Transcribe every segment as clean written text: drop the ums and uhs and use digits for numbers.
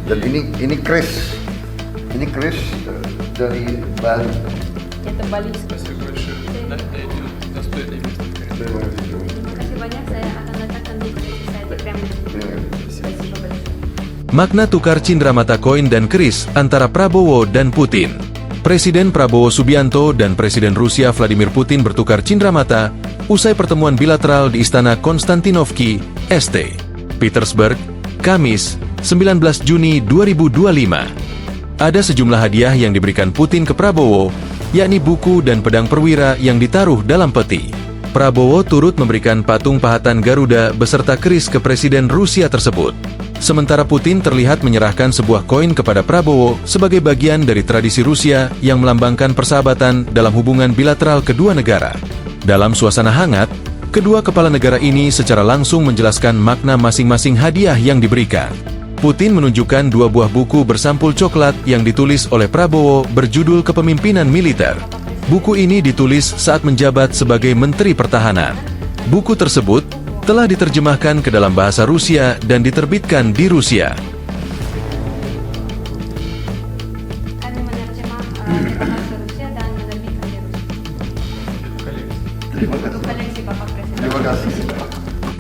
Dan ini Chris dari Bali. Это Bali. Terima kasih banyak, saya akan letakkan di saya di Kremlin. Спасибо большое. Makna tukar cindramata koin dan keris antara Prabowo dan Putin. Presiden Prabowo Subianto dan Presiden Rusia Vladimir Putin bertukar cindramata usai pertemuan bilateral di Istana Konstantinovki, St. Petersburg, Kamis, 19 Juni 2025. Ada sejumlah hadiah yang diberikan Putin ke Prabowo, yakni buku dan pedang perwira yang ditaruh dalam peti. Prabowo turut memberikan patung pahatan Garuda beserta keris ke Presiden Rusia tersebut. Sementara Putin terlihat menyerahkan sebuah koin kepada Prabowo sebagai bagian dari tradisi Rusia yang melambangkan persahabatan dalam hubungan bilateral kedua negara. Dalam suasana hangat, kedua kepala negara ini secara langsung menjelaskan makna masing-masing hadiah yang diberikan. Putin menunjukkan dua buah buku bersampul coklat yang ditulis oleh Prabowo berjudul Kepemimpinan Militer. Buku ini ditulis saat menjabat sebagai Menteri Pertahanan. Buku tersebut telah diterjemahkan ke dalam bahasa Rusia dan diterbitkan di Rusia. Kami menerjemah bahasa Rusia dan menerbitkan di Rusia. Untuk koleksi Bapak Presiden. Terima kasih.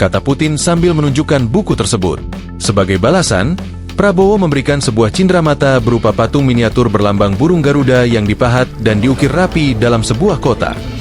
Kata Putin sambil menunjukkan buku tersebut. Sebagai balasan, Prabowo memberikan sebuah cindramata berupa patung miniatur berlambang burung Garuda yang dipahat dan diukir rapi dalam sebuah kotak.